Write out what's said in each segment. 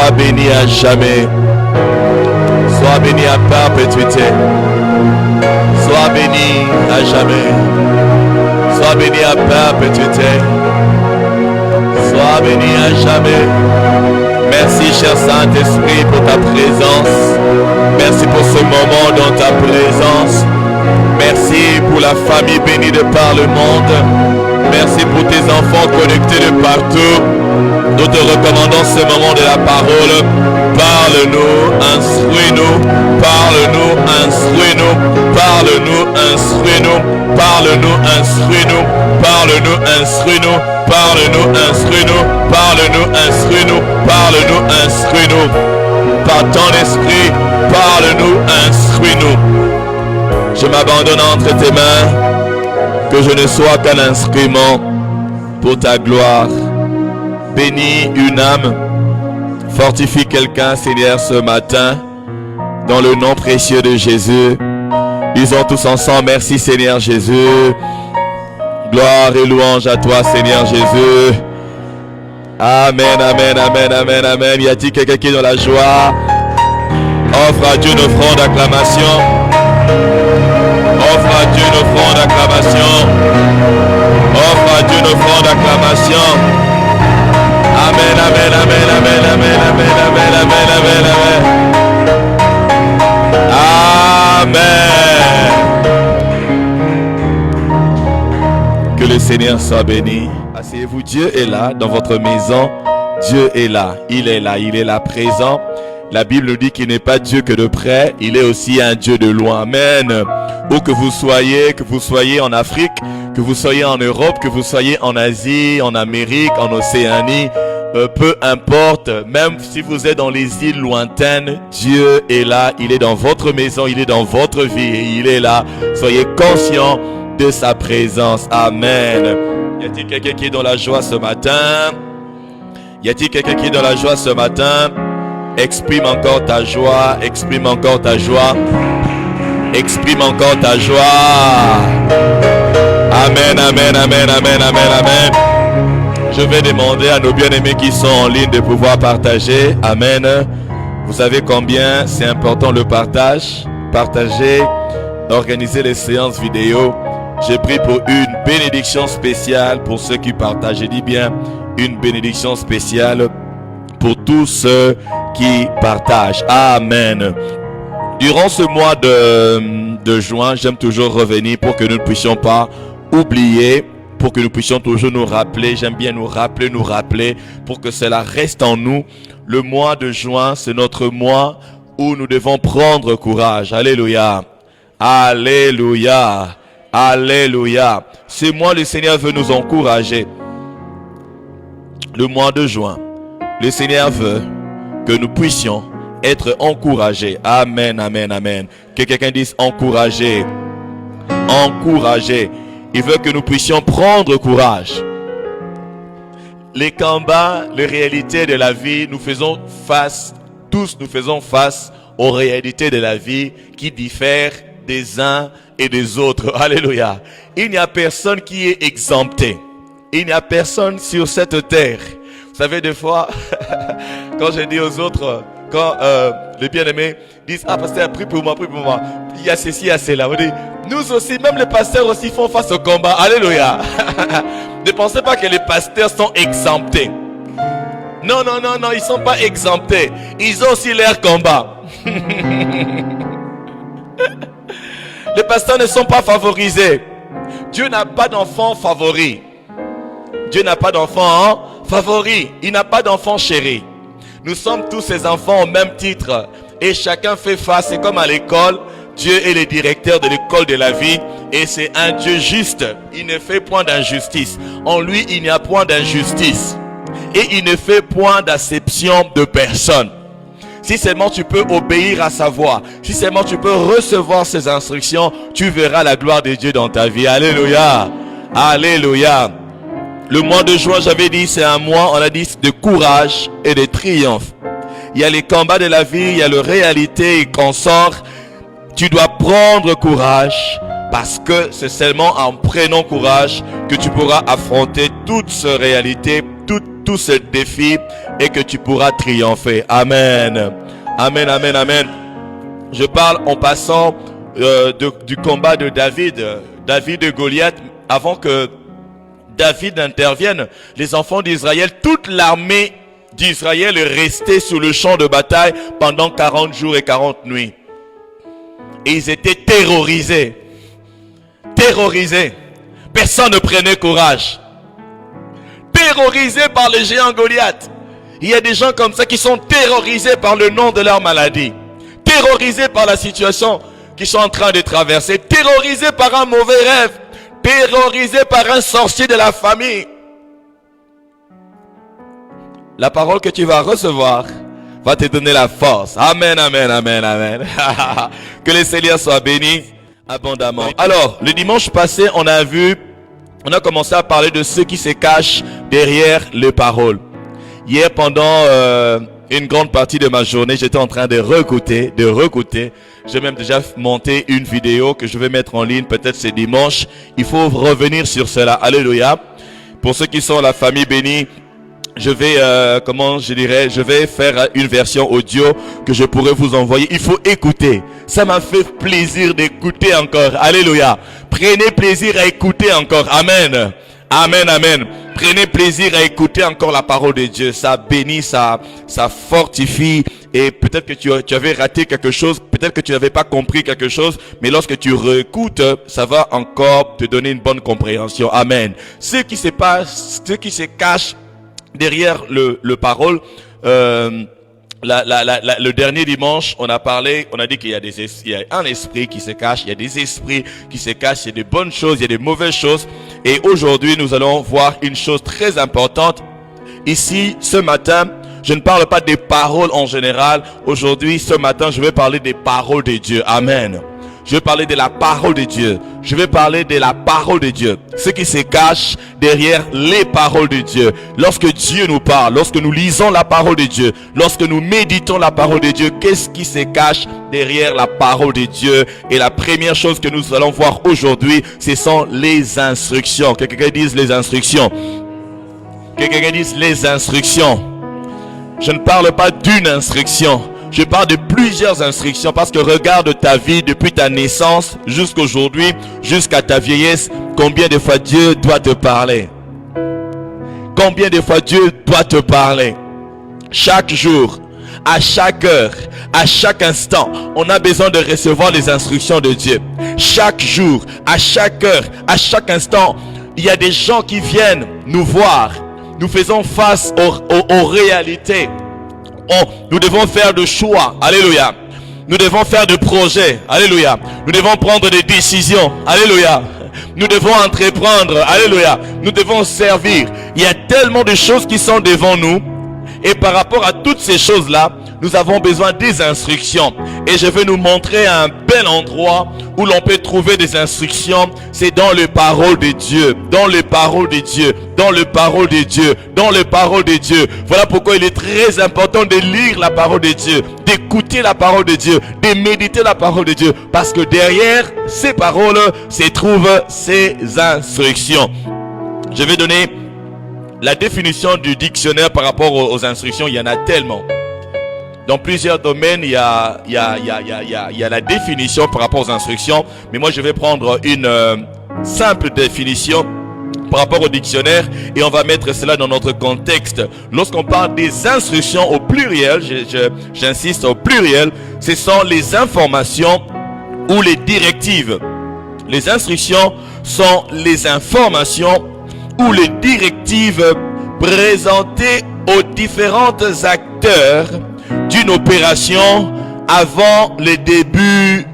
Sois béni à jamais. Sois béni à perpétuité. Sois béni à jamais. Sois béni à perpétuité. Sois béni à jamais. Merci, cher Saint-Esprit, pour ta présence. Merci pour ce moment dans ta présence. Merci pour la famille bénie de par le monde. Merci pour tes enfants connectés de partout. Nous te recommandons ce moment de la parole. Parle-nous, instruis-nous. Parle-nous, instruis-nous. Parle-nous, instruis-nous. Parle-nous, instruis-nous. Parle-nous, instruis-nous. Parle-nous, instruis-nous. Parle-nous, instruis-nous. Parle-nous, instruis-nous. Par ton esprit, parle-nous, instruis-nous. Je m'abandonne entre tes mains. Que je ne sois qu'un instrument pour ta gloire. Bénis une âme. Fortifie quelqu'un, Seigneur, ce matin. Dans le nom précieux de Jésus. Disons tous ensemble, merci Seigneur Jésus. Gloire et louange à toi, Seigneur Jésus. Amen, amen, amen, amen, amen. Y a-t-il quelqu'un qui est dans la joie? Offre à Dieu une offrande d'acclamation. Offre à Dieu une offrande d'acclamation. Offre à Dieu une offrande d'acclamation. Amen, amen, amen, amen, amen, amen, amen, amen, amen, amen. Que le Seigneur soit béni. Asseyez-vous, Dieu est là dans votre maison. Dieu est là, il est là présent. La Bible nous dit qu'il n'est pas Dieu que de près, il est aussi un Dieu de loin. Amen. Où que vous soyez en Afrique, que vous soyez en Europe, que vous soyez en Asie, en Amérique, en Océanie, peu importe, même si vous êtes dans les îles lointaines, Dieu est là, il est dans votre maison, il est dans votre vie, et il est là. Soyez conscients de sa présence. Amen. Y a-t-il quelqu'un qui est dans la joie ce matin? Y a-t-il quelqu'un qui est dans la joie ce matin? Exprime encore ta joie, exprime encore ta joie, exprime encore ta joie. Amen, amen, amen, amen, amen, amen. Je vais demander à nos bien-aimés qui sont en ligne de pouvoir partager. Amen. Vous savez combien c'est important le partage. Partager, organiser les séances vidéo. J'ai pris pour une bénédiction spéciale pour ceux qui partagent. Je dis bien une bénédiction spéciale pour tous ceux qui partagent. Amen. Durant ce mois de juin, j'aime toujours revenir pour que nous ne puissions pas oublier, pour que nous puissions toujours nous rappeler. J'aime bien nous rappeler, pour que cela reste en nous. Le mois de juin, c'est notre mois où nous devons prendre courage. Alléluia. Alléluia. Alléluia. Ce mois, le Seigneur veut nous encourager. Le mois de juin, le Seigneur veut que nous puissions être encouragés. Amen, amen, amen. Que quelqu'un dise encourager. Encourager. Il veut que nous puissions prendre courage. Les combats, les réalités de la vie, nous faisons face aux réalités de la vie qui diffèrent des uns et des autres. Alléluia. Il n'y a personne qui est exempté. Il n'y a personne sur cette terre. Vous savez, des fois, quand je dis aux autres, quand les bien-aimés disent « Ah, pasteur, prie pour moi, prie pour moi. » Il y a ceci, il y a cela. On dit, nous aussi, même les pasteurs aussi font face au combat. Alléluia. Ne pensez pas que les pasteurs sont exemptés. Non, non, non, non, ils ne sont pas exemptés. Ils ont aussi leur combat. Les pasteurs ne sont pas favorisés. Dieu n'a pas d'enfant favori. Dieu n'a pas d'enfant favori. Il n'a pas d'enfant chéri. Nous sommes tous ses enfants au même titre. Et chacun fait face. C'est comme à l'école. Dieu est le directeur de l'école de la vie. Et c'est un Dieu juste. Il ne fait point d'injustice. En lui, il n'y a point d'injustice. Et il ne fait point d'acception de personne. Si seulement tu peux obéir à sa voix, si seulement tu peux recevoir ses instructions, tu verras la gloire de Dieu dans ta vie. Alléluia. Alléluia. Le mois de juin, j'avais dit, c'est un mois, on a dit, de courage et de triomphe. Il y a les combats de la vie, il y a la réalité qu'on sort. Tu dois prendre courage parce que c'est seulement en prenant courage que tu pourras affronter toute cette réalité, toutes tous ces défis et que tu pourras triompher. Amen. Amen, amen, amen. Je parle en passant du combat de David et Goliath. Avant que David intervienne, les enfants d'Israël, toute l'armée d'Israël est restée sur le champ de bataille pendant 40 jours et 40 nuits. Et ils étaient terrorisés. Terrorisés. Personne ne prenait courage. Terrorisés par le géant Goliath. Il y a des gens comme ça qui sont terrorisés par le nom de leur maladie. Terrorisés par la situation qu'ils sont en train de traverser. Terrorisés par un mauvais rêve. Terrorisés par un sorcier de la famille. La parole que tu vas recevoir va te donner la force. Amen, amen, amen, amen. Que le Seigneur soit béni abondamment. Alors, le dimanche passé, on a commencé à parler de ceux qui se cachent derrière les paroles. Hier, pendant une grande partie de ma journée, j'étais en train de réécouter. J'ai même déjà monté une vidéo que je vais mettre en ligne, peut-être c'est dimanche. Il faut revenir sur cela. Alléluia. Pour ceux qui sont la famille bénie, je vais faire une version audio que je pourrais vous envoyer. Il faut écouter. Ça m'a fait plaisir d'écouter encore. Alléluia. Prenez plaisir à écouter encore. Amen. Amen, amen. Prenez plaisir à écouter encore la parole de Dieu. Ça bénit, ça fortifie. Et peut-être que tu avais raté quelque chose, peut-être que tu n'avais pas compris quelque chose, mais lorsque tu réécoutes, ça va encore te donner une bonne compréhension. Amen. Ceux qui se cachent derrière le parole, le dernier dimanche, on a dit qu'il y a un esprit qui se cache, il y a des esprits qui se cachent, il y a des bonnes choses, il y a des mauvaises choses. Et aujourd'hui, nous allons voir une chose très importante. Ici, ce matin, je ne parle pas des paroles en général. Aujourd'hui, ce matin, je vais parler des paroles de Dieu. Amen. Je vais parler de la parole de Dieu. Je vais parler de la parole de Dieu. Ce qui se cache derrière les paroles de Dieu. Lorsque Dieu nous parle, lorsque nous lisons la parole de Dieu, lorsque nous méditons la parole de Dieu, qu'est-ce qui se cache derrière la parole de Dieu? Et la première chose que nous allons voir aujourd'hui, ce sont les instructions. Que quelqu'un dise les instructions. Que quelqu'un dise les instructions. Je ne parle pas d'une instruction. Je parle de plusieurs instructions parce que regarde ta vie depuis ta naissance jusqu'à aujourd'hui, jusqu'à ta vieillesse. Combien de fois Dieu doit te parler? Combien de fois Dieu doit te parler? Chaque jour, à chaque heure, à chaque instant, on a besoin de recevoir les instructions de Dieu. Chaque jour, à chaque heure, à chaque instant, il y a des gens qui viennent nous voir. Nous faisons face aux réalités. Nous devons faire des choix. Alléluia. Nous devons faire des projets. Alléluia. Nous devons prendre des décisions. Alléluia. Nous devons entreprendre. Alléluia. Nous devons servir. Il y a tellement de choses qui sont devant nous. Et par rapport à toutes ces choses-là, nous avons besoin des instructions. Et je vais nous montrer un bel endroit où l'on peut trouver des instructions. C'est dans les paroles de Dieu. Dans les paroles de Dieu. Dans les paroles de Dieu. Dans les paroles de Dieu. Voilà pourquoi il est très important de lire la parole de Dieu. D'écouter la parole de Dieu. De méditer la parole de Dieu. Parce que derrière ces paroles se trouvent ces instructions. Je vais donner la définition du dictionnaire par rapport aux instructions. Il y en a tellement. Dans plusieurs domaines, il y a la définition par rapport aux instructions. Mais moi, je vais prendre une simple définition par rapport au dictionnaire et on va mettre cela dans notre contexte. Lorsqu'on parle des instructions au pluriel, j'insiste au pluriel, ce sont les informations ou les directives. Les instructions sont les informations ou les directives présentées aux différents acteurs d'une opération avant le début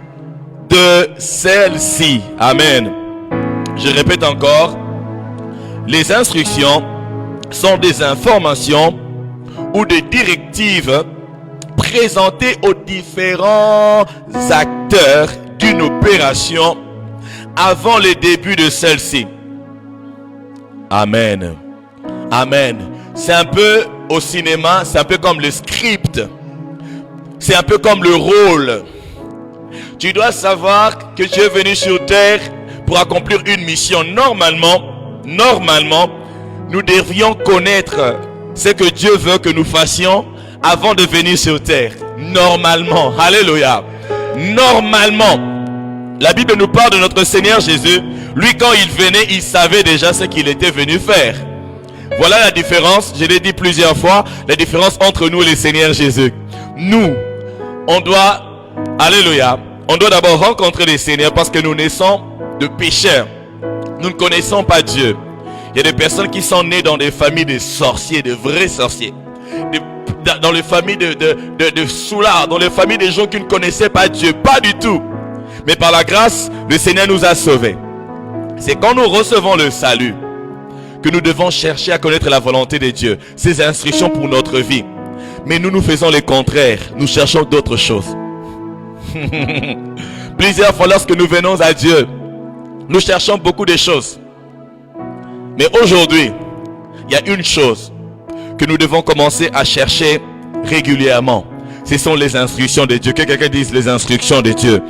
de celle-ci. Amen. Je répète encore. Les instructions sont des informations ou des directives présentées aux différents acteurs d'une opération avant le début de celle-ci. Amen. Amen. C'est un peu au cinéma, c'est un peu comme le script. C'est un peu comme le rôle. Tu dois savoir que tu es venu sur terre pour accomplir une mission. Normalement, nous devrions connaître c'est que Dieu veut que nous fassions avant de venir sur terre. Normalement. Alléluia. Normalement. La Bible nous parle de notre Seigneur Jésus. Lui, quand il venait, il savait déjà ce qu'il était venu faire. Voilà la différence, je l'ai dit plusieurs fois, la différence entre nous et le Seigneur Jésus. Nous, on doit, alléluia, on doit d'abord rencontrer le Seigneur parce que nous naissons de pécheurs. Nous ne connaissons pas Dieu. Il y a des personnes qui sont nées dans des familles de sorciers, de vrais sorciers. Dans les familles de soulards, dans les familles de gens qui ne connaissaient pas Dieu. Pas du tout. Mais par la grâce, le Seigneur nous a sauvés. C'est quand nous recevons le salut que nous devons chercher à connaître la volonté de Dieu, ses instructions pour notre vie. Mais nous faisons le contraire. Nous cherchons d'autres choses. Plusieurs fois lorsque nous venons à Dieu, nous cherchons beaucoup de choses. Mais aujourd'hui, il y a une chose que nous devons commencer à chercher régulièrement. Ce sont les instructions de Dieu. Que quelqu'un dise les instructions de Dieu.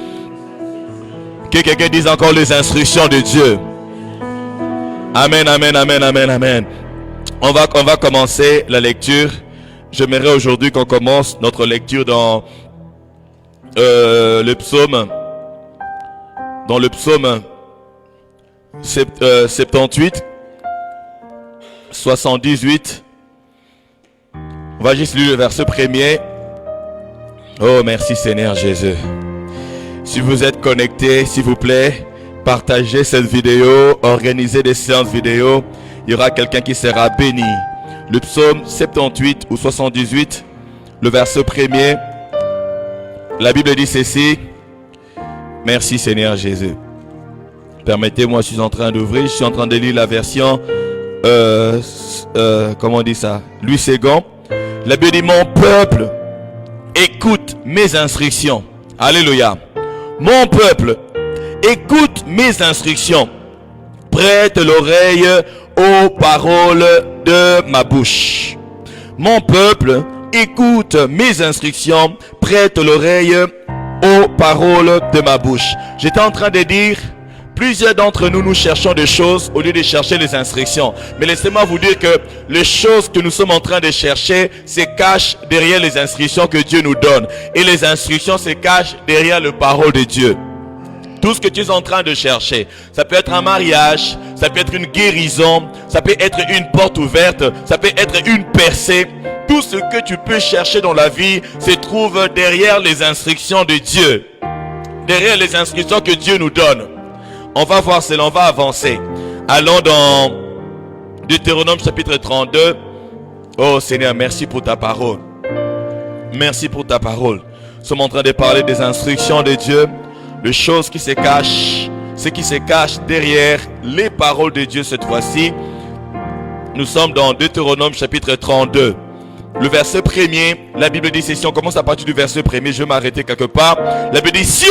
Que quelqu'un dise encore les instructions de Dieu. Amen, amen, amen, amen, amen. On va commencer la lecture. J'aimerais aujourd'hui qu'on commence notre lecture dans le psaume. Dans le psaume 78, 78. On va juste lire le verset premier. Oh, merci Seigneur Jésus. Si vous êtes connectés, s'il vous plaît, partagez cette vidéo, organisez des séances vidéo. Il y aura quelqu'un qui sera béni. Le psaume 78 ou 78, le verset premier. La Bible dit ceci. Merci Seigneur Jésus. Permettez-moi, je suis en train d'ouvrir, je suis en train de lire la version, comment on dit ça? Louis II. La Bible dit, mon peuple, écoute mes instructions. Alléluia. Mon peuple, écoute mes instructions. Prête l'oreille aux paroles de ma bouche. Mon peuple, écoute mes instructions. Prête l'oreille aux paroles de ma bouche. J'étais en train de dire, plusieurs d'entre nous, nous cherchons des choses au lieu de chercher les instructions. Mais laissez-moi vous dire que les choses que nous sommes en train de chercher se cachent derrière les instructions que Dieu nous donne. Et les instructions se cachent derrière la parole de Dieu. Tout ce que tu es en train de chercher, ça peut être un mariage, ça peut être une guérison, ça peut être une porte ouverte, ça peut être une percée. Tout ce que tu peux chercher dans la vie se trouve derrière les instructions de Dieu. Derrière les instructions que Dieu nous donne. On va voir cela, on va avancer. Allons dans Deutéronome chapitre 32. Oh Seigneur, merci pour ta parole. Merci pour ta parole. Nous sommes en train de parler des instructions de Dieu. Les choses qui se cachent, ce qui se cache derrière les paroles de Dieu cette fois-ci. Nous sommes dans Deutéronome chapitre 32. Le verset premier, la Bible dit ceci, on commence à partir du verset premier, je vais m'arrêter quelque part. La Bible dit, cieux,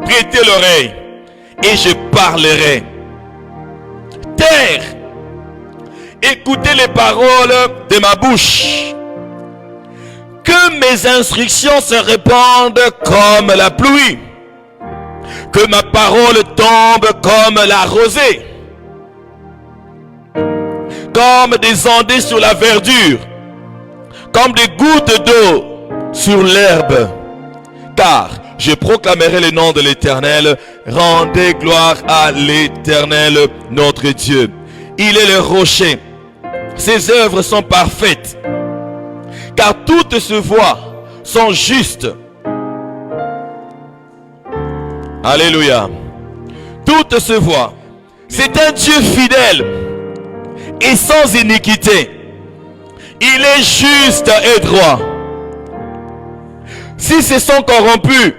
prêtez l'oreille et je parlerai. Terre, écoutez les paroles de ma bouche. Que mes instructions se répandent comme la pluie. Que ma parole tombe comme la rosée. Comme des ondées sur la verdure. Comme des gouttes d'eau sur l'herbe. Car je proclamerai le nom de l'Éternel. Rendez gloire à l'Éternel, notre Dieu. Il est le rocher. Ses œuvres sont parfaites. Car toutes ses voies sont justes. Alléluia. Toutes ses voies. C'est un Dieu fidèle et sans iniquité. Il est juste et droit. Si se sont corrompus,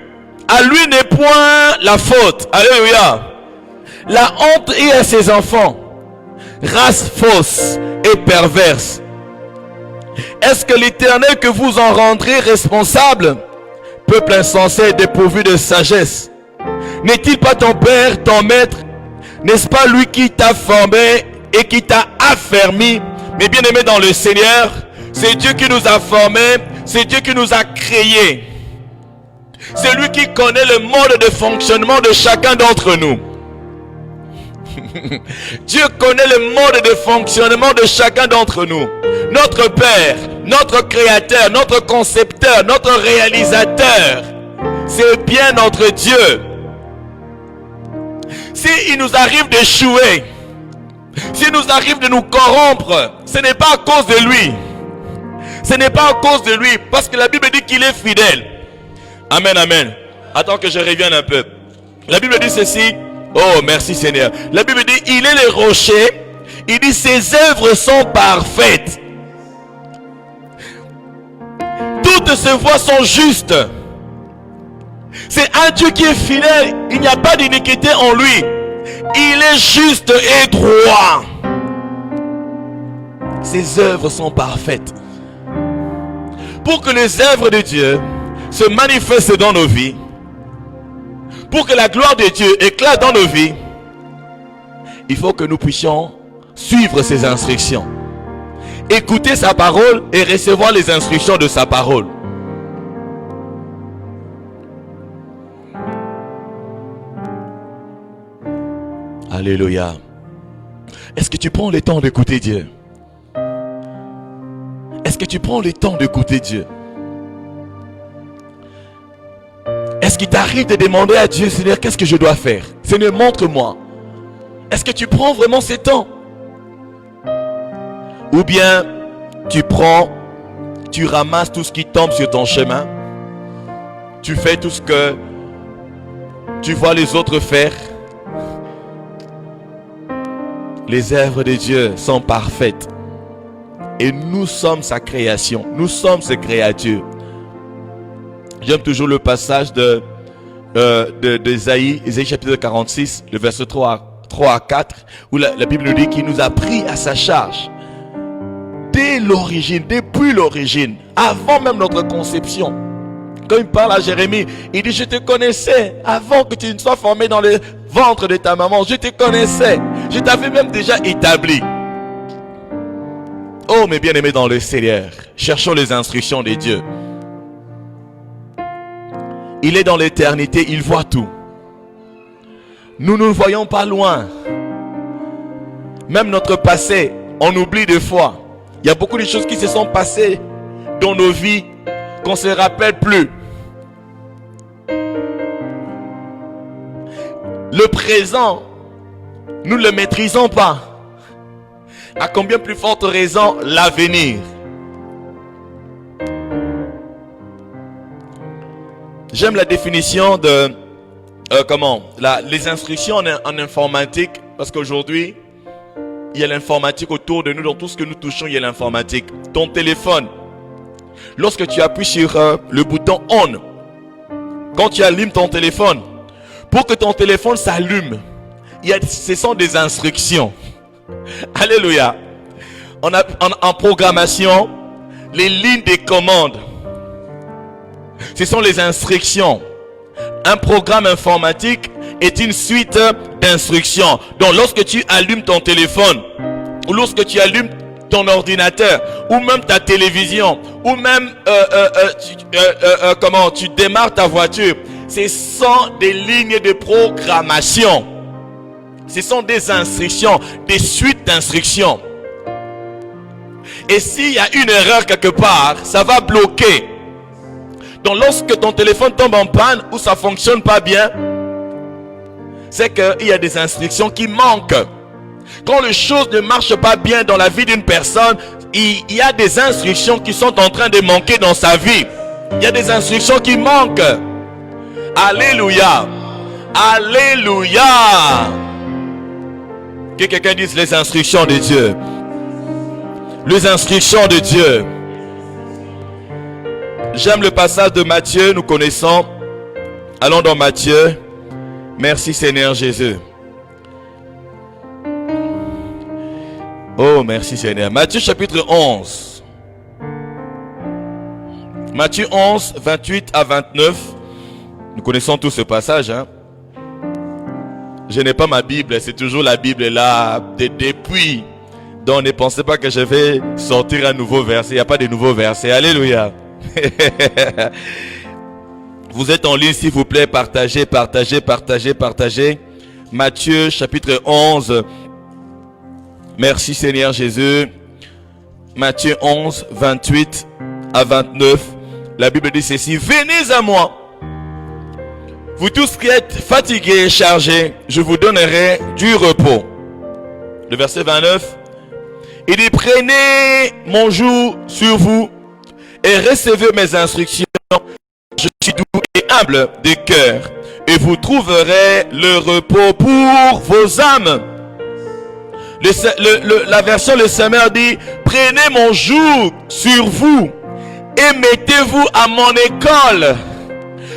à lui n'est point la faute. Alléluia. La honte est à ses enfants. Race fausse et perverse. Est-ce que l'Éternel que vous en rendrez responsable, peuple insensé et dépourvu de sagesse, n'est-il pas ton père, ton maître? N'est-ce pas lui qui t'a formé et qui t'a affermi? Mais bien aimé dans le Seigneur, c'est Dieu qui nous a formés, c'est Dieu qui nous a créés. C'est lui qui connaît le mode de fonctionnement de chacun d'entre nous. Dieu connaît le mode de fonctionnement de chacun d'entre nous. Notre Père, notre Créateur, notre Concepteur, notre Réalisateur, c'est bien notre Dieu. S'il nous arrive d'échouer, s'il nous arrive de nous corrompre, ce n'est pas à cause de lui. Ce n'est pas à cause de lui, parce que la Bible dit qu'il est fidèle. Amen, amen. Attends que je revienne un peu. La Bible dit ceci. Oh, merci Seigneur. La Bible dit, il est le rocher. Il dit, ses œuvres sont parfaites. Toutes ses voies sont justes. C'est un Dieu qui est fidèle. Il n'y a pas d'iniquité en lui. Il est juste et droit. Ses œuvres sont parfaites. Pour que les œuvres de Dieu se manifestent dans nos vies, pour que la gloire de Dieu éclate dans nos vies, il faut que nous puissions suivre ses instructions, écouter sa parole et recevoir les instructions de sa parole. Alléluia. Est-ce que tu prends le temps d'écouter Dieu? Est-ce que tu prends le temps d'écouter Dieu? Est-ce qu'il t'arrive de demander à Dieu, Seigneur, qu'est-ce que je dois faire? Seigneur, montre-moi. Est-ce que tu prends vraiment ce temps? Ou bien tu ramasses tout ce qui tombe sur ton chemin. Tu fais tout ce que tu vois les autres faire. Les œuvres de Dieu sont parfaites. Et nous sommes sa création. Nous sommes ses créatures. J'aime toujours le passage d'Ésaïe, Ésaïe chapitre 46, le verset 3 à 4, où la Bible nous dit qu'il nous a pris à sa charge. Dès l'origine, depuis l'origine, avant même notre conception. Quand il parle à Jérémie, il dit, je te connaissais avant que tu ne sois formé dans le ventre de ta maman. Je te connaissais. Je t'avais même déjà établi. Oh, mes bien-aimés dans le Seigneur, cherchons les instructions de Dieu. Il est dans l'éternité, il voit tout. Nous ne le voyons pas loin. Même notre passé, on oublie des fois. Il y a beaucoup de choses qui se sont passées dans nos vies qu'on ne se rappelle plus. Le présent, nous ne le maîtrisons pas. À combien plus forte raison l'avenir? J'aime la définition de les instructions en informatique, parce qu'aujourd'hui il y a l'informatique autour de nous. Dans tout ce que nous touchons, il y a l'informatique. Ton téléphone, lorsque tu appuies sur le bouton on, quand tu allumes ton téléphone, pour que ton téléphone s'allume, ce sont des instructions. Alléluia. En programmation, les lignes de commande, ce sont les instructions. Un programme informatique est une suite d'instructions. Donc lorsque tu allumes ton téléphone, ou lorsque tu allumes ton ordinateur, ou même ta télévision, ou même tu démarres ta voiture, ce sont des lignes de programmation. Ce sont des instructions, des suites d'instructions. Et s'il y a une erreur quelque part, ça va bloquer. Donc lorsque ton téléphone tombe en panne ou ça ne fonctionne pas bien, c'est qu'il y a des instructions qui manquent. Quand les choses ne marchent pas bien dans la vie d'une personne, il y a des instructions qui sont en train de manquer dans sa vie. Il y a des instructions qui manquent. Alléluia. Alléluia. Que quelqu'un dise les instructions de Dieu. Les instructions de Dieu. J'aime le passage de Matthieu, nous connaissons. Allons dans Matthieu. Merci Seigneur Jésus. Oh, merci Seigneur. Matthieu chapitre 11. Matthieu 11, 28 à 29. Nous connaissons tous ce passage. Hein? Je n'ai pas ma Bible, c'est toujours la Bible là depuis. Donc ne pensez pas que je vais sortir un nouveau verset. Il n'y a pas de nouveau verset. Alléluia. Vous êtes en ligne, s'il vous plaît, partagez. Matthieu chapitre 11. Merci Seigneur Jésus. Matthieu 11, 28 à 29. La Bible dit ceci. Venez à moi, vous tous qui êtes fatigués et chargés, je vous donnerai du repos. Le verset 29. Il dit, prenez mon joug sur vous et recevez mes instructions. Je suis doux et humble de cœur et vous trouverez le repos pour vos âmes. La version Le Semeur dit, prenez mon joug sur vous et mettez-vous à mon école.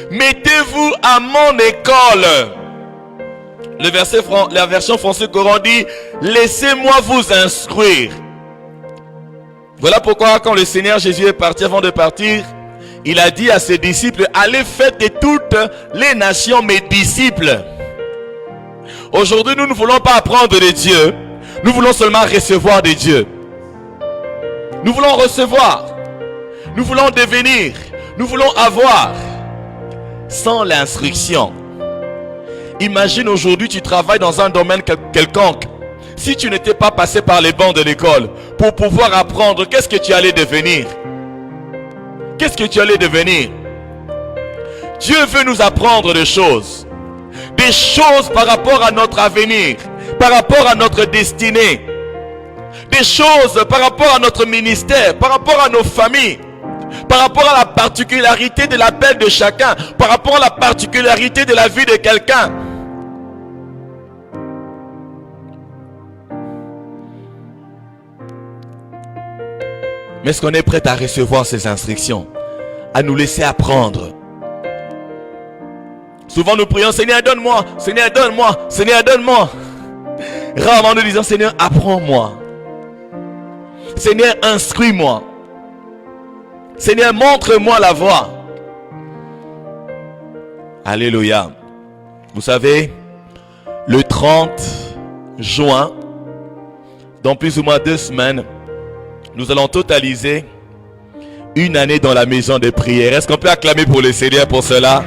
Mettez-vous à mon école. La version française Coran dit, laissez-moi vous instruire. Voilà pourquoi quand le Seigneur Jésus est parti, avant de partir, il a dit à ses disciples, allez faites de toutes les nations mes disciples. Aujourd'hui, nous ne voulons pas apprendre de Dieu. Nous voulons seulement recevoir de Dieu. Nous voulons recevoir. Nous voulons devenir. Nous voulons avoir. Sans l'instruction. Imagine aujourd'hui, tu travailles dans un domaine quelconque. Si tu n'étais pas passé par les bancs de l'école pour pouvoir apprendre, qu'est-ce que tu allais devenir? Qu'est-ce que tu allais devenir? Dieu veut nous apprendre des choses. Des choses par rapport à notre avenir. Par rapport à notre destinée. Des choses par rapport à notre ministère. Par rapport à nos familles. Par rapport à la particularité de l'appel de chacun. Par rapport à la particularité de la vie de quelqu'un. Mais est-ce qu'on est prêt à recevoir ces instructions? À nous laisser apprendre? Souvent nous prions, Seigneur donne-moi, Seigneur donne-moi, Seigneur donne-moi. Rarement nous disons, Seigneur apprends-moi. Seigneur instruis-moi. Seigneur montre-moi la voie. Alléluia. Vous savez, le 30 juin, dans plus ou moins 2 semaines, nous allons totaliser une année dans la maison de prière. Est-ce qu'on peut acclamer pour le Seigneur pour cela?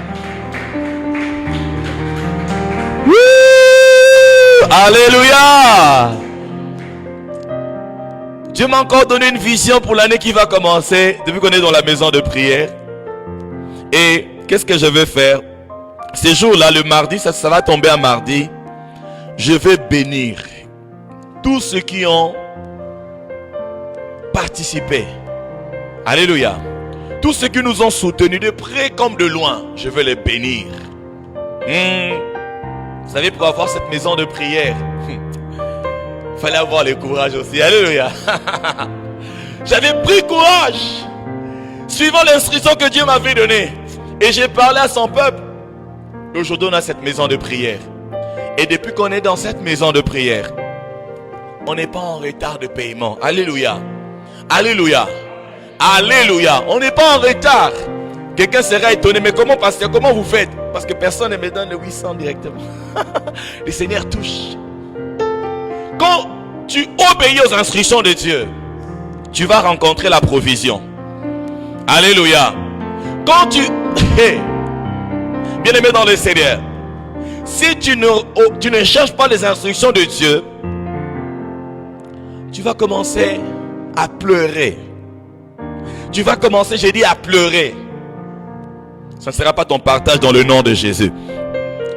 Alléluia. Dieu m'a encore donné une vision pour l'année qui va commencer depuis qu'on est dans la maison de prière. Et qu'est-ce que je vais faire? Ces jours-là, le mardi, ça va tomber un mardi. Je vais bénir tous ceux qui ont participé. Alléluia. Tous ceux qui nous ont soutenus de près comme de loin, je vais les bénir. Vous savez, pour avoir cette maison de prière, il fallait avoir le courage aussi. Alléluia. J'avais pris courage, suivant l'instruction que Dieu m'avait donnée. Et j'ai parlé à son peuple. Aujourd'hui, on a cette maison de prière. Et depuis qu'on est dans cette maison de prière, on n'est pas en retard de paiement. Alléluia. Alléluia. Alléluia. On n'est pas en retard. Quelqu'un sera étonné. Mais comment, pasteur, comment vous faites? Parce que personne ne me donne le 800 directement. Le Seigneur touche. Quand tu obéis aux instructions de Dieu, tu vas rencontrer la provision. Alléluia. Quand tu... Bien-aimé dans le Seigneur, si tu ne cherches pas les instructions de Dieu, tu vas commencer à pleurer. Tu vas commencer, j'ai dit, à pleurer. Ça ne sera pas ton partage dans le nom de Jésus.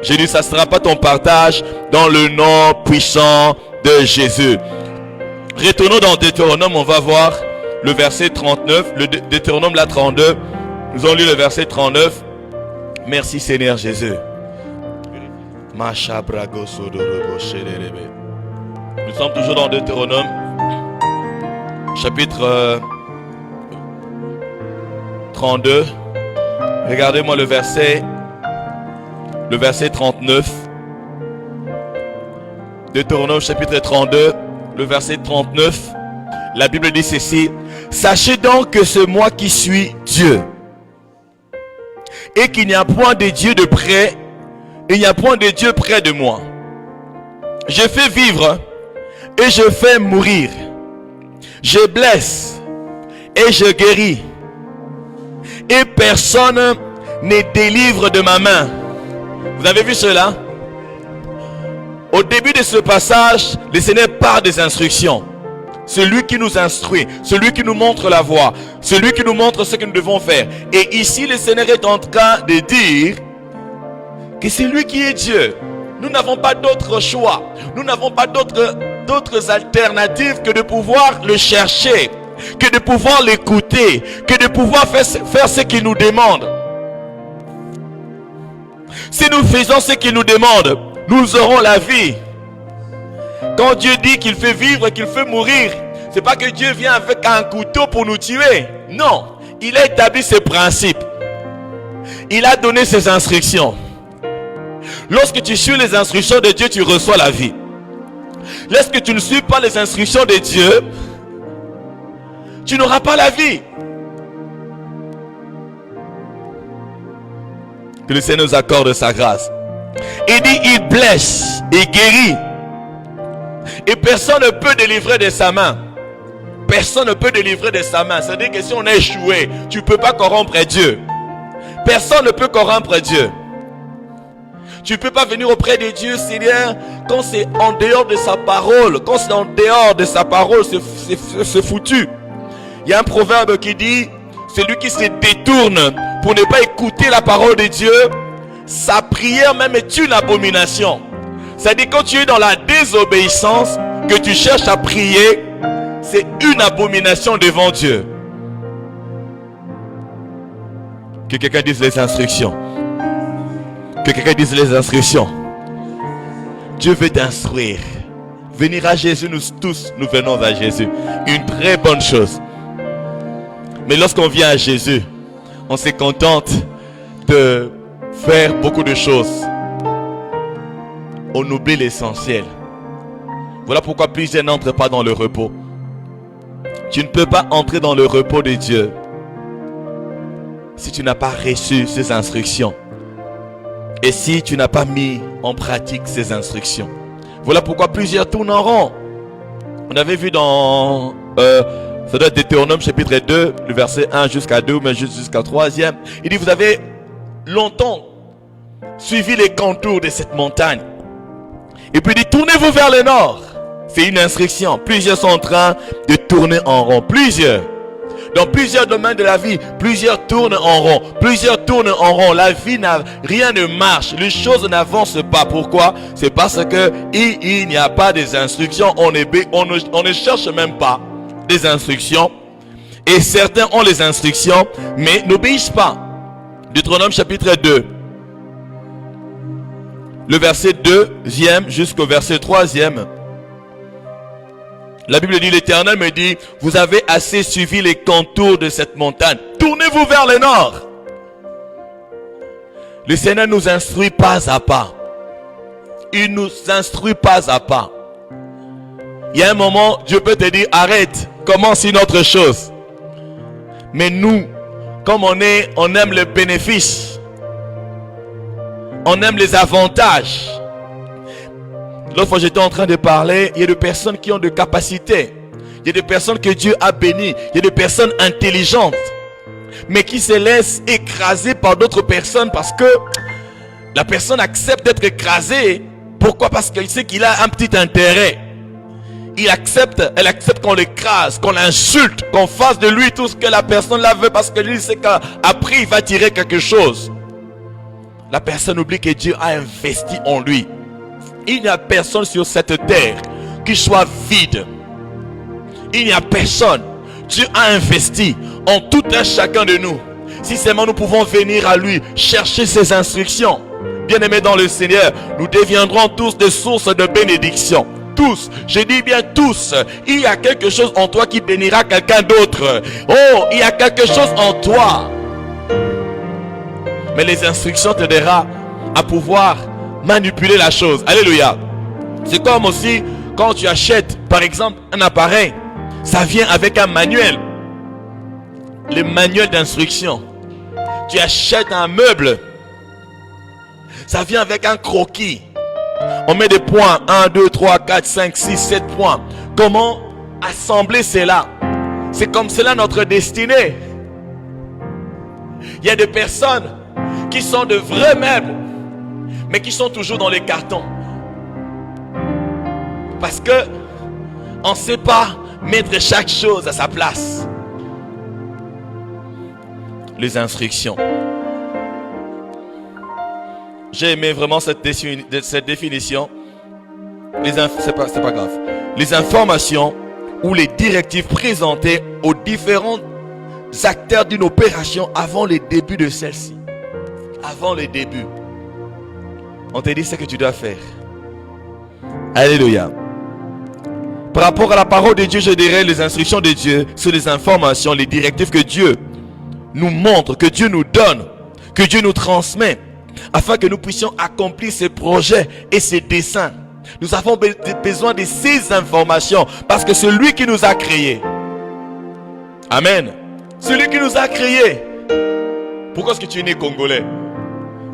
J'ai dit, ça ne sera pas ton partage dans le nom puissant de Jésus. Retournons dans Deutéronome, on va voir le verset 39, le Deutéronome la 32. Nous allons lire le verset 39. Merci Seigneur Jésus. Nous sommes toujours dans Deutéronome, chapitre 32. Regardez-moi le verset 39. Deutéronome chapitre 32, le verset 39. La Bible dit ceci. Sachez donc que c'est moi qui suis Dieu. Et qu'il n'y a point de Dieu de près. Il n'y a point de Dieu près de moi. Je fais vivre et je fais mourir. Je blesse et je guéris. Et personne ne délivre de ma main. Vous avez vu cela? Au début de ce passage, le Seigneur parle des instructions. Celui qui nous instruit, celui qui nous montre la voie, celui qui nous montre ce que nous devons faire. Et ici, le Seigneur est en train de dire que c'est lui qui est Dieu. Nous n'avons pas d'autre choix. Nous n'avons pas d'autres alternatives que de pouvoir le chercher, que de pouvoir l'écouter, que de pouvoir faire ce qu'il nous demande. Si nous faisons ce qu'il nous demande, nous aurons la vie. Quand Dieu dit qu'il fait vivre et qu'il fait mourir, c'est pas que Dieu vient avec un couteau pour nous tuer. Non, il a établi ses principes. Il a donné ses instructions. Lorsque tu suis les instructions de Dieu, tu reçois la vie. Lorsque tu ne suis pas les instructions de Dieu, tu n'auras pas la vie. Que le Seigneur nous accorde sa grâce. Il dit, il blesse et guérit. Et personne ne peut délivrer de sa main. Personne ne peut délivrer de sa main. C'est-à-dire que si on a échoué, tu ne peux pas corrompre Dieu. Personne ne peut corrompre Dieu. Tu ne peux pas venir auprès de Dieu, Seigneur, quand c'est en dehors de sa parole. Quand c'est en dehors de sa parole, c'est foutu. Il y a un proverbe qui dit, celui qui se détourne pour ne pas écouter la parole de Dieu, sa prière même est une abomination. C'est-à-dire quand tu es dans la désobéissance, que tu cherches à prier, c'est une abomination devant Dieu. Que quelqu'un dise les instructions. Que quelqu'un dise les instructions. Dieu veut t'instruire. Venir à Jésus, nous tous, nous venons à Jésus. Une très bonne chose. Mais lorsqu'on vient à Jésus, on se contente de faire beaucoup de choses. On oublie l'essentiel. Voilà pourquoi plusieurs n'entrent pas dans le repos. Tu ne peux pas entrer dans le repos de Dieu si tu n'as pas reçu ses instructions. Et si tu n'as pas mis en pratique ces instructions. Voilà pourquoi plusieurs tournent en rond. On avait vu dans ça doit être Deutéronome chapitre 2, le verset 1 jusqu'à 2, mais jusqu'à 3e. Il dit, vous avez longtemps suivi les contours de cette montagne. Et puis il dit, tournez-vous vers le nord. C'est une instruction. Plusieurs sont en train de tourner en rond. Plusieurs. Dans plusieurs domaines de la vie, plusieurs tournent en rond. Plusieurs tournent en rond. La vie, rien ne marche. Les choses n'avancent pas. Pourquoi? C'est parce que il n'y a pas des instructions. On ne cherche même pas des instructions. Et certains ont les instructions, mais n'obéissent pas. Deutéronome chapitre 2. Le verset 2e jusqu'au verset 3e. La Bible dit, l'Éternel me dit, vous avez assez suivi les contours de cette montagne. Tournez-vous vers le nord. Le Seigneur nous instruit pas à pas. Il nous instruit pas à pas. Il y a un moment, Dieu peut te dire, arrête, commence une autre chose. Mais nous, comme on aime le bénéfice. On aime les avantages. L'autre fois, j'étais en train de parler, il y a des personnes qui ont des capacités. Il y a des personnes que Dieu a bénies. Il y a des personnes intelligentes. Mais qui se laissent écraser par d'autres personnes parce que la personne accepte d'être écrasée. Pourquoi? Parce qu'elle sait qu'il a un petit intérêt. Elle accepte qu'on l'écrase, qu'on l'insulte, qu'on fasse de lui tout ce que la personne la veut parce que lui sait qu'après il va tirer quelque chose. La personne oublie que Dieu a investi en lui. Il n'y a personne sur cette terre qui soit vide. Il n'y a personne. Dieu a investi en tout un chacun de nous. Si seulement nous pouvons venir à lui, chercher ses instructions. Bien-aimés dans le Seigneur, nous deviendrons tous des sources de bénédiction. Tous, je dis bien tous. Il y a quelque chose en toi qui bénira quelqu'un d'autre. Oh, il y a quelque chose en toi. Mais les instructions t'aideront à pouvoir manipuler la chose. Alléluia. C'est comme aussi quand tu achètes par exemple un appareil, ça vient avec un manuel. Le manuel d'instruction. Tu achètes un meuble, ça vient avec un croquis. On met des points, 1, 2, 3, 4, 5, 6, 7 points. Comment assembler cela? C'est comme cela notre destinée. Il y a des personnes qui sont de vrais meubles, mais qui sont toujours dans les cartons. Parce que on ne sait pas mettre chaque chose à sa place. Les instructions. J'ai aimé vraiment cette définition. C'est pas grave. Les informations ou les directives présentées aux différents acteurs d'une opération avant le début de celle-ci. Avant le début. On te dit ce que tu dois faire. Alléluia. Par rapport à la parole de Dieu, je dirais les instructions de Dieu sur les informations, les directives que Dieu nous montre, que Dieu nous donne, que Dieu nous transmet, afin que nous puissions accomplir ses projets et ses desseins. Nous avons besoin de ces informations parce que c'est lui qui nous a créés. Amen. Celui qui nous a créés. Pourquoi est-ce que tu es né congolais?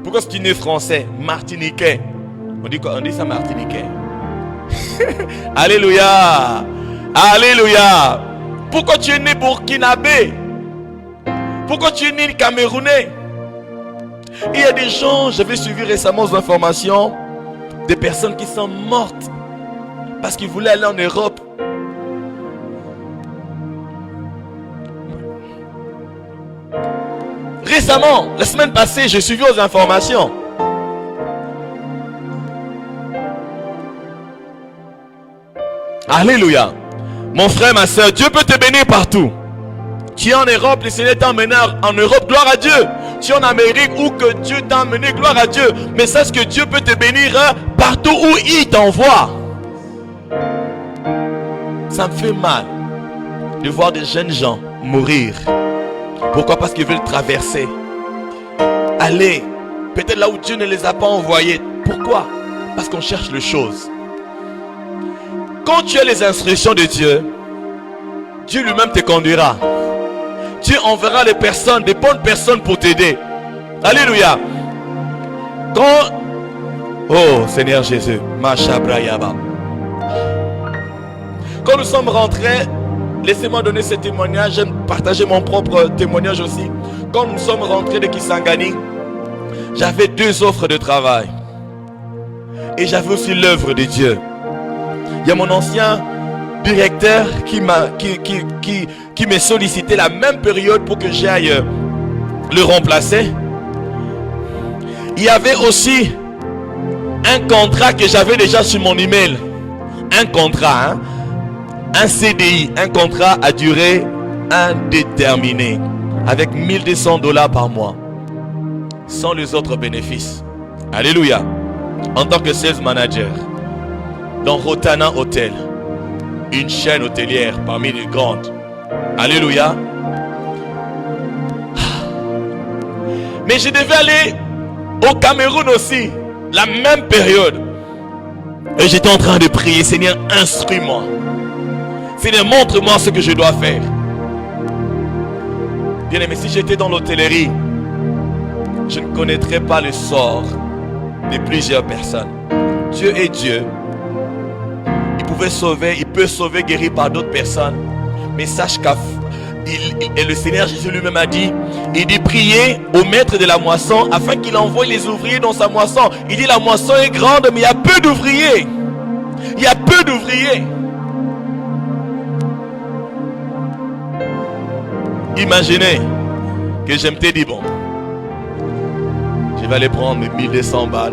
Pourquoi est-ce que tu es né français, martiniquais? On dit quoi? On dit ça martiniquais. Alléluia. Alléluia. Pourquoi tu es né burkinabé? Pourquoi tu es né camerounais? Il y a des gens, j'avais suivi récemment aux informations, des personnes qui sont mortes parce qu'ils voulaient aller en Europe. Récemment, la semaine passée, j'ai suivi aux informations. Alléluia. Mon frère, ma soeur, Dieu peut te bénir partout. Tu es en Europe, le Seigneur t'a emmené en Europe, gloire à Dieu. Tu es en Amérique, où que Dieu t'a emmené, gloire à Dieu. Mais sache que Dieu peut te bénir partout où il t'envoie. Ça me fait mal de voir des jeunes gens mourir. Pourquoi? Parce qu'ils veulent traverser. Aller peut-être là où Dieu ne les a pas envoyés. Pourquoi? Parce qu'on cherche les choses. Quand tu as les instructions de Dieu, Dieu lui-même te conduira. Dieu enverra les personnes, des bonnes personnes pour t'aider. Alléluia. Quand... Oh Seigneur Jésus. Quand nous sommes rentrés, laissez-moi donner ce témoignage. J'aime partager mon propre témoignage aussi. Quand nous sommes rentrés de Kisangani, j'avais 2 offres de travail. Et j'avais aussi l'œuvre de Dieu. Il y a mon ancien directeur qui me sollicitait la même période pour que j'aille le remplacer. Il y avait aussi un contrat que j'avais déjà sur mon email. Un contrat, hein? Un CDI, un contrat à durée indéterminée, avec $1200 par mois, sans les autres bénéfices. Alléluia. En tant que sales manager, dans Rotana Hotel, une chaîne hôtelière parmi les grandes. Alléluia. Mais je devais aller au Cameroun aussi, la même période. Et j'étais en train de prier, Seigneur, instruis-moi. Seigneur, montre-moi ce que je dois faire. Bien aimé, si j'étais dans l'hôtellerie, je ne connaîtrais pas le sort de plusieurs personnes. Dieu est Dieu. Il pouvait sauver, il peut sauver, guérir par d'autres personnes. Mais sache et le Seigneur Jésus lui-même a dit, il dit prier au maître de la moisson afin qu'il envoie les ouvriers dans sa moisson. Il dit la moisson est grande mais il y a peu d'ouvriers. Il y a peu d'ouvriers. Imaginez que je me t'ai dit, bon, je vais aller prendre mes 1200 balles.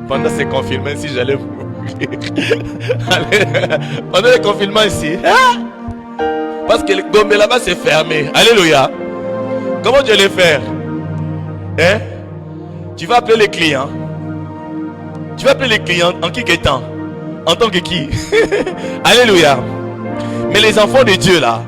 Pendant ces confinements ici, j'allais mourir. Pendant les confinements ici, parce que le Gombe là-bas c'est fermé. Alléluia. Comment tu allais faire? Hein? Tu vas appeler les clients. Tu vas appeler les clients en qui qu'étant? En tant que qui? Alléluia. Mais les enfants de Dieu là,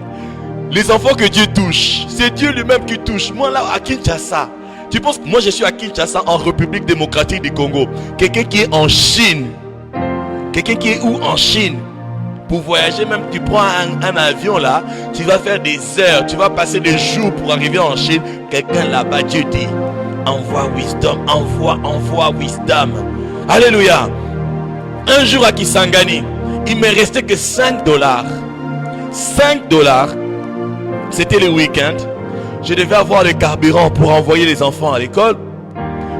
les enfants que Dieu touche, c'est Dieu lui-même qui touche. Moi là à Kinshasa, tu penses que moi je suis à Kinshasa en République démocratique du Congo? Quelqu'un qui est en Chine, quelqu'un qui est où en Chine? Pour voyager même, tu prends un avion là, tu vas faire des heures, tu vas passer des jours pour arriver en Chine. Quelqu'un là-bas, Dieu dit, envoie wisdom, envoie wisdom. Alléluia. Un jour à Kisangani, il me restait que $5. $5, c'était le week-end. Je devais avoir le carburant pour envoyer les enfants à l'école,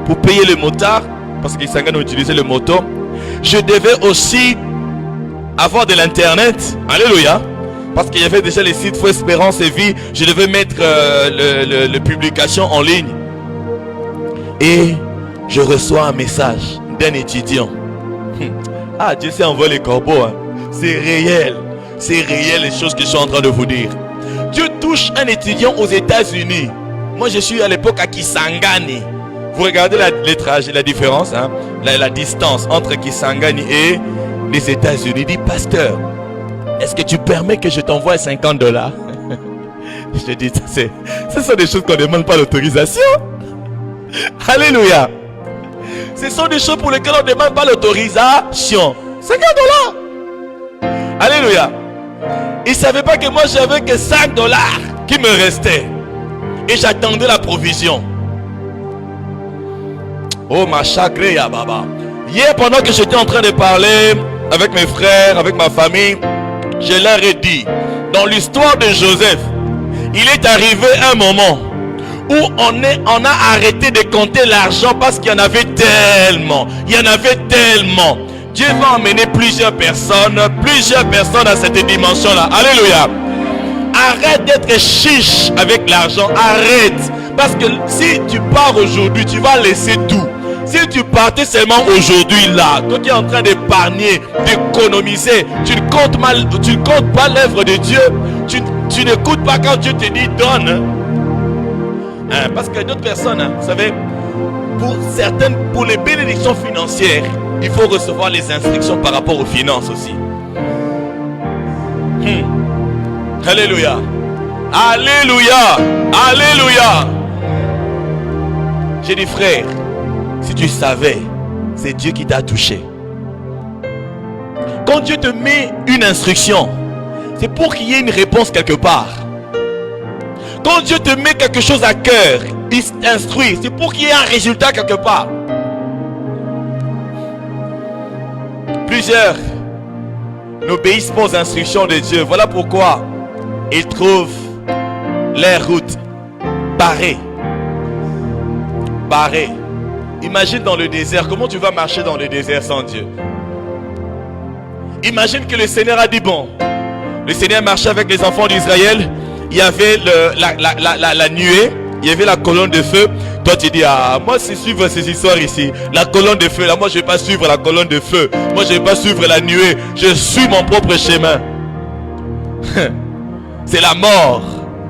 pour payer le motard, parce qu'ils s'engagent à utiliser le moto. Je devais aussi avoir de l'internet. Alléluia. Parce qu'il y avait déjà les sites Foi Espérance et Vie. Je devais mettre les publications en ligne. Et je reçois un message d'un étudiant. Ah, Dieu s'est envoyé les corbeaux. Hein. C'est réel. C'est réel les choses que je suis en train de vous dire. Dieu touche un étudiant aux États-Unis. Moi, je suis à l'époque à Kisangani. Vous regardez la différence, hein? La distance entre Kisangani et les États-Unis. Il dit, pasteur, est-ce que tu permets que je t'envoie $50? Je te dis, ce sont des choses qu'on ne demande pas l'autorisation. Alléluia. Ce sont des choses pour lesquelles on ne demande pas l'autorisation. $50. Alléluia. Il ne savait pas que moi j'avais que $5 qui me restaient. Et j'attendais la provision. Oh ma chagrin, baba. Hier, pendant que j'étais en train de parler avec mes frères, avec ma famille, je leur ai dit, dans l'histoire de Joseph, il est arrivé un moment où on a arrêté de compter l'argent parce qu'il y en avait tellement. Il y en avait tellement. Dieu va emmener plusieurs personnes à cette dimension-là. Alléluia. Arrête d'être chiche avec l'argent. Arrête. Parce que si tu pars aujourd'hui, tu vas laisser tout. Si tu partais seulement aujourd'hui là, toi qui es en train d'épargner, d'économiser, tu ne comptes pas l'œuvre de Dieu. Tu n'écoutes pas quand Dieu te dit donne. Hein, parce que d'autres personnes, hein, vous savez, pour les bénédictions financières, il faut recevoir les instructions par rapport aux finances aussi. Alléluia. Alléluia. Alléluia. J'ai dit, frère, si tu savais, c'est Dieu qui t'a touché. Quand Dieu te met une instruction, c'est pour qu'il y ait une réponse quelque part. Quand Dieu te met quelque chose à cœur, il t'instruit, c'est pour qu'il y ait un résultat quelque part. Plusieurs n'obéissent pas aux instructions de Dieu. Voilà pourquoi ils trouvent les routes barrées. Barrées. Imagine dans le désert, comment tu vas marcher dans le désert sans Dieu? Imagine que le Seigneur a dit bon. Le Seigneur marchait avec les enfants d'Israël. Il y avait la nuée, il y avait la colonne de feu. Toi tu dis, ah, moi c'est suivre ces histoires ici. La colonne de feu, là, moi je ne vais pas suivre la colonne de feu. Moi je ne vais pas suivre la nuée. Je suis mon propre chemin. C'est la mort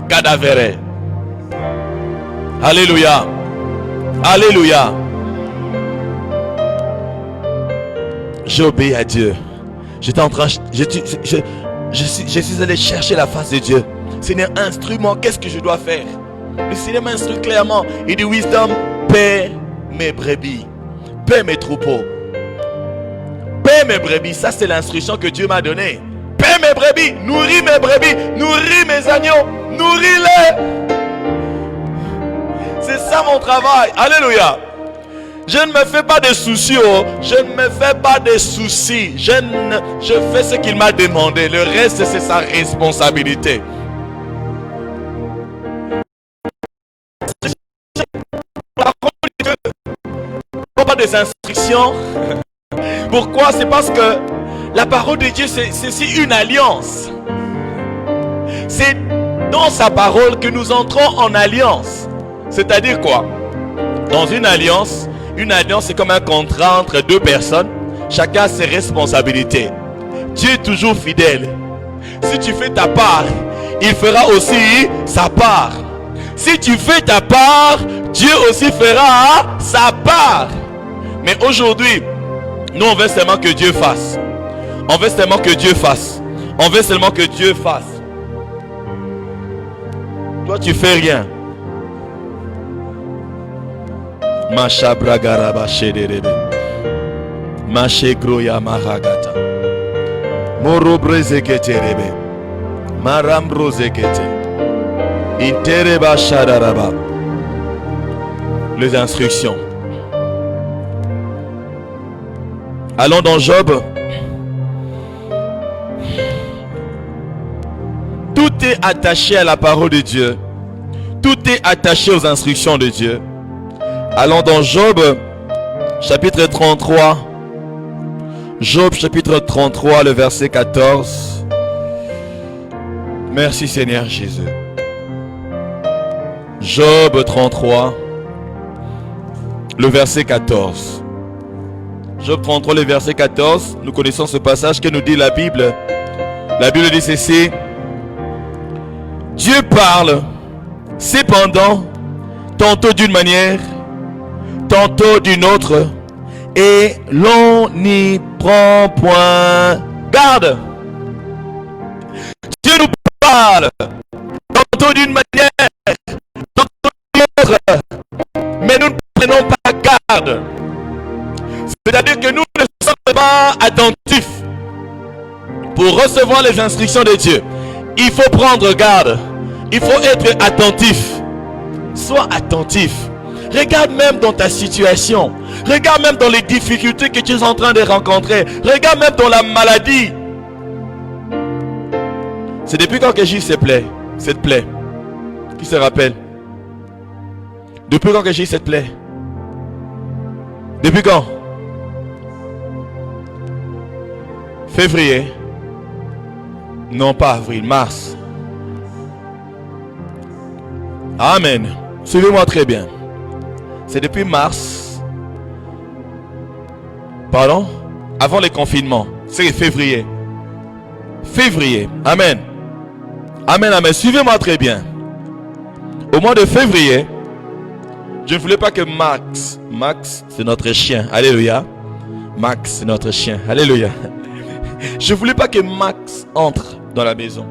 cadavérée. Alléluia. Alléluia. J'obéis à Dieu. J'étais en train, je suis allé chercher la face de Dieu. Seigneur, instruis-moi, qu'est-ce que je dois faire? Le Seigneur m'instruit clairement. Il dit, wisdom, paie mes brebis, paie mes troupeaux, paie mes brebis. Ça, c'est l'instruction que Dieu m'a donnée. Paie mes brebis, nourris mes brebis, nourris mes agneaux, nourris-les. C'est ça mon travail. Alléluia. Je ne me fais pas de soucis. Oh. Je ne me fais pas de soucis. Je fais ce qu'il m'a demandé. Le reste, c'est sa responsabilité. Pas des instructions. Pourquoi? C'est parce que la parole de Dieu, c'est une alliance. C'est dans sa parole que nous entrons en alliance. C'est-à-dire quoi? Dans une alliance, c'est comme un contrat entre deux personnes. Chacun a ses responsabilités. Dieu est toujours fidèle. Si tu fais ta part, il fera aussi sa part. Si tu fais ta part, Dieu aussi fera sa part. Mais aujourd'hui, nous on veut seulement que Dieu fasse. On veut seulement que Dieu fasse. On veut seulement que Dieu fasse. Toi tu fais rien. Masha bragaraba shederebe. Mashe groya mahagata. Moro brezeketerebe. Maram brozekete. Intereba shadaraba. Les instructions. Allons dans Job. Tout est attaché à la parole de Dieu. Tout est attaché aux instructions de Dieu. Allons dans Job, chapitre 33. Job chapitre 33, le verset 14. Merci Seigneur Jésus. Job 33, le verset 14. Job 33, le verset 14. Nous connaissons ce passage que nous dit la Bible. La Bible dit ceci. Dieu parle, cependant, tantôt d'une manière, tantôt d'une autre, et l'on n'y prend point garde. Dieu nous parle, tantôt d'une manière, tantôt d'une autre, mais nous ne prenons pas garde. C'est-à-dire que nous ne sommes pas attentifs pour recevoir les instructions de Dieu. Il faut prendre garde. Il faut être attentif. Sois attentif. Regarde même dans ta situation. Regarde même dans les difficultés que tu es en train de rencontrer. Regarde même dans la maladie. C'est depuis quand que j'ai cette plaie? Qui se rappelle? Depuis quand que j'ai cette plaie? Depuis quand? Février. Non, pas avril, mars. Amen. Suivez-moi très bien. C'est depuis mars. Pardon? Avant les confinements. C'est février. Février. Amen. Amen, amen. Suivez-moi très bien. Au mois de février, je ne voulais pas que Max, c'est notre chien. Alléluia. Max, c'est notre chien. Alléluia. Je ne voulais pas que Max entre dans la maison.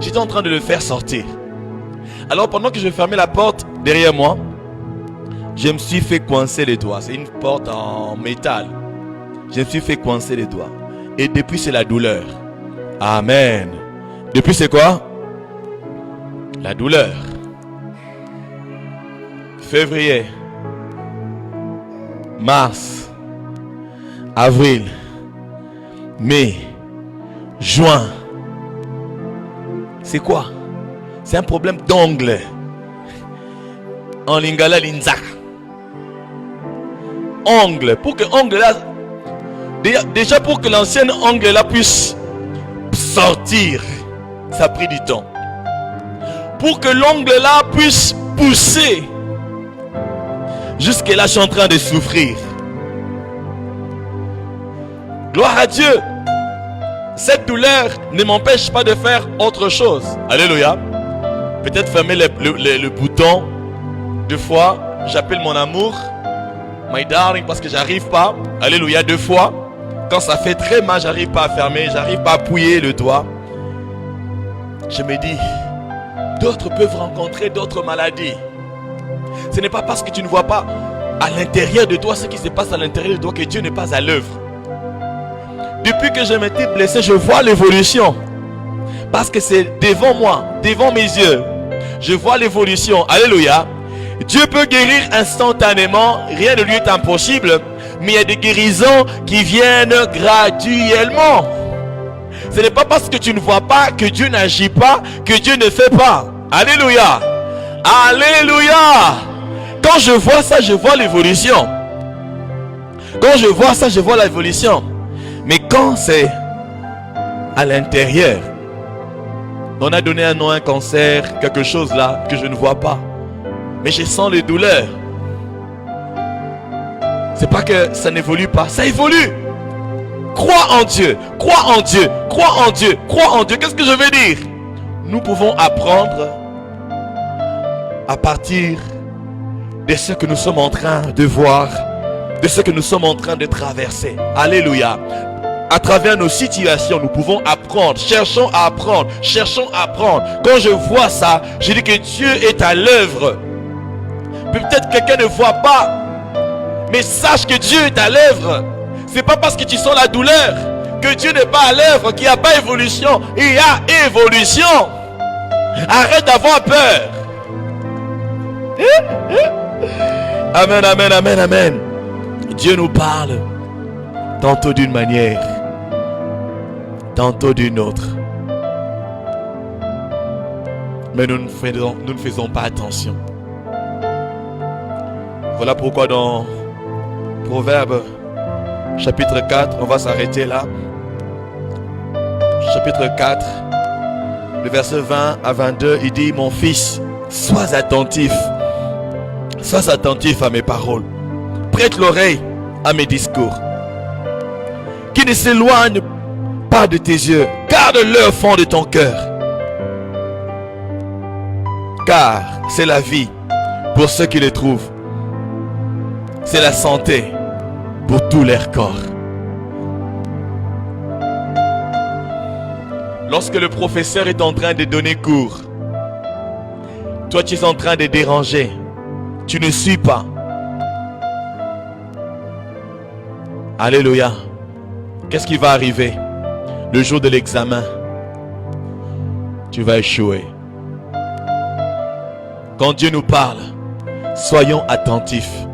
J'étais en train de le faire sortir. Alors pendant que je fermais la porte derrière moi, je me suis fait coincer les doigts. C'est une porte en métal. Je me suis fait coincer les doigts. Et depuis c'est la douleur. Amen. Depuis c'est quoi? La douleur. Février, mars, avril, mai, juin. C'est quoi? C'est un problème d'ongle. En lingala linza. Ongle. Pour que ongle là, déjà pour que l'ancienne ongle là puisse sortir, ça a pris du temps. Pour que l'ongle là puisse pousser, jusque là je suis en train de souffrir. Gloire à Dieu. Cette douleur ne m'empêche pas de faire autre chose. Alléluia. Peut-être fermer le bouton. Deux fois, j'appelle mon amour, my darling, parce que j'arrive pas. Alléluia, 2 fois. Quand ça fait très mal, j'arrive pas à fermer, j'arrive pas à appuyer le doigt. Je me dis, d'autres peuvent rencontrer d'autres maladies. Ce n'est pas parce que tu ne vois pas à l'intérieur de toi ce qui se passe à l'intérieur de toi que Dieu n'est pas à l'œuvre. Depuis que je m'étais blessé, je vois l'évolution. Parce que c'est devant moi, devant mes yeux. Je vois l'évolution. Alléluia. Dieu peut guérir instantanément. Rien ne lui est impossible. Mais il y a des guérisons qui viennent graduellement. Ce n'est pas parce que tu ne vois pas que Dieu n'agit pas, que Dieu ne fait pas. Alléluia. Alléluia. Quand je vois ça, je vois l'évolution. Quand je vois ça, je vois l'évolution. Mais quand c'est à l'intérieur, on a donné un nom à un cancer, quelque chose là que je ne vois pas, mais je sens les douleurs. C'est pas que ça n'évolue pas, ça évolue. Crois en Dieu, crois en Dieu, crois en Dieu, crois en Dieu. Qu'est-ce que je veux dire? Nous pouvons apprendre à partir de ce que nous sommes en train de voir, de ce que nous sommes en train de traverser. Alléluia. À travers nos situations, nous pouvons apprendre. Cherchons à apprendre. Cherchons à apprendre. Quand je vois ça, je dis que Dieu est à l'œuvre. Peut-être quelqu'un ne voit pas, mais sache que Dieu est à l'œuvre. C'est pas parce que tu sens la douleur que Dieu n'est pas à l'œuvre, qu'il n'y a pas évolution. Il y a évolution. Arrête d'avoir peur. Amen, amen, amen, amen. Dieu nous parle tantôt d'une manière, tantôt d'une autre. Mais nous ne faisons pas attention. Voilà pourquoi dans Proverbe chapitre 4, on va s'arrêter là. Chapitre 4, le verset 20 à 22, il dit: mon fils, sois attentif à mes paroles. Prête l'oreille à mes discours. Qui ne s'éloigne pas de tes yeux. Garde-le au fond de ton cœur. Car c'est la vie pour ceux qui le trouvent. C'est la santé pour tous leurs corps. Lorsque le professeur est en train de donner cours, toi tu es en train de déranger. Tu ne suis pas. Alléluia. Qu'est-ce qui va arriver? Le jour de l'examen, tu vas échouer. Quand Dieu nous parle, soyons attentifs.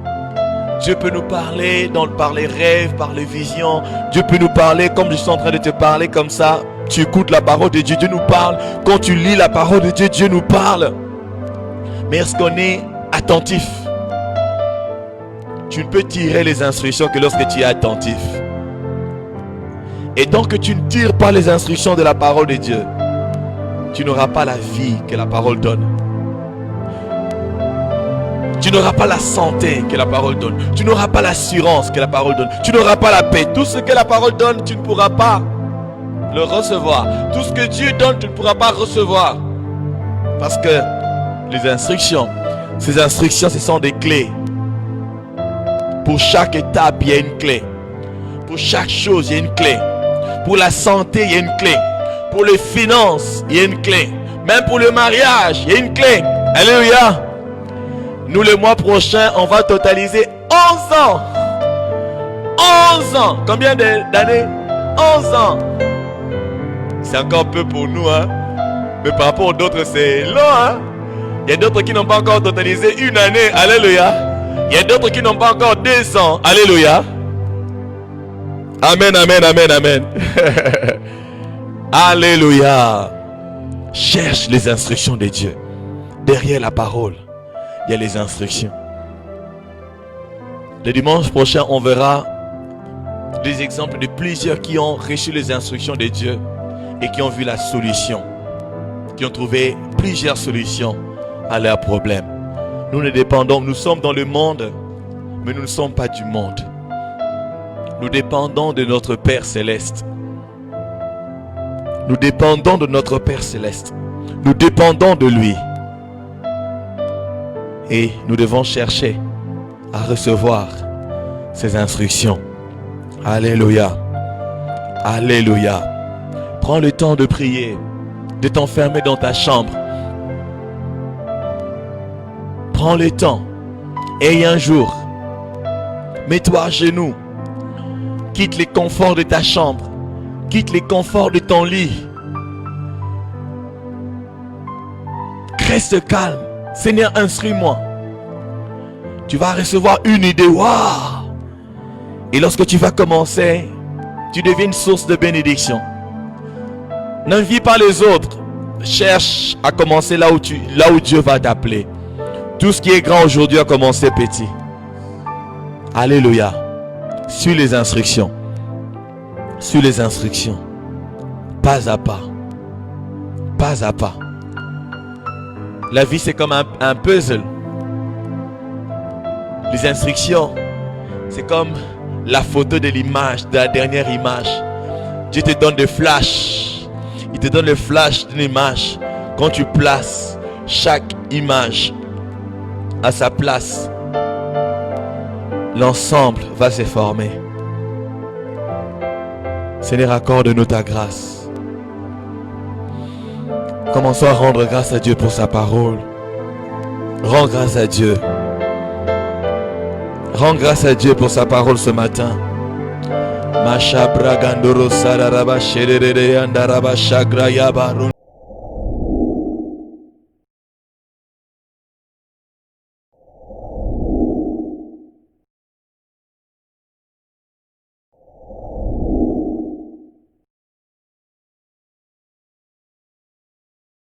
Dieu peut nous parler par les rêves, par les visions. Dieu peut nous parler comme je suis en train de te parler comme ça. Tu écoutes la parole de Dieu, Dieu nous parle. Quand tu lis la parole de Dieu, Dieu nous parle. Mais est-ce qu'on est attentif? Tu ne peux tirer les instructions que lorsque tu es attentif. Et tant que tu ne tires pas les instructions de la parole de Dieu, tu n'auras pas la vie que la parole donne. Tu n'auras pas la santé que la parole donne. Tu n'auras pas l'assurance que la parole donne. Tu n'auras pas la paix. Tout ce que la parole donne, tu ne pourras pas le recevoir. Tout ce que Dieu donne, tu ne pourras pas recevoir. Parce que les instructions, ces instructions, ce sont des clés. Pour chaque étape, il y a une clé. Pour chaque chose, il y a une clé. Pour la santé, il y a une clé. Pour les finances, il y a une clé. Même pour le mariage, il y a une clé. Alléluia. Nous, le mois prochain, on va totaliser 11 ans. 11 ans. Combien d'années? 11 ans. C'est encore peu pour nous, hein. Mais par rapport aux autres, c'est long, hein. Il y a d'autres qui n'ont pas encore totalisé une année. Alléluia. Il y a d'autres qui n'ont pas encore 2 ans. Alléluia. Amen, amen, amen, amen. Alléluia. Cherche les instructions de Dieu. Derrière la parole, il y a les instructions. Le dimanche prochain, on verra des exemples de plusieurs qui ont reçu les instructions de Dieu et qui ont vu la solution. Qui ont trouvé plusieurs solutions à leurs problèmes. Nous ne dépendons, nous sommes dans le monde, mais nous ne sommes pas du monde. Nous dépendons de notre Père Céleste. Nous dépendons de notre Père Céleste. Nous dépendons de lui. Et nous devons chercher à recevoir ses instructions. Alléluia. Alléluia. Prends le temps de prier, de t'enfermer dans ta chambre. Prends le temps. Et un jour, mets-toi à genoux. Quitte les conforts de ta chambre. Quitte les conforts de ton lit. Reste calme. Seigneur, instruis-moi. Tu vas recevoir une idée. Waouh! Et lorsque tu vas commencer, tu deviens une source de bénédiction. N'envie pas les autres. Cherche à commencer là où Dieu va t'appeler. Tout ce qui est grand aujourd'hui a commencé petit. Alléluia. Suis les instructions. Suis les instructions. Pas à pas. Pas à pas. La vie, c'est comme un puzzle. Les instructions, c'est comme la photo de l'image, de la dernière image. Dieu te donne des flashs. Il te donne le flash d'une image. Quand tu places chaque image à sa place, l'ensemble va se former. Seigneur, accorde-nous ta grâce. Commençons à rendre grâce à Dieu pour sa parole. Rends grâce à Dieu. Rends grâce à Dieu pour sa parole ce matin. Masha bragandoro sararaba sherere andaraba shagraya barun.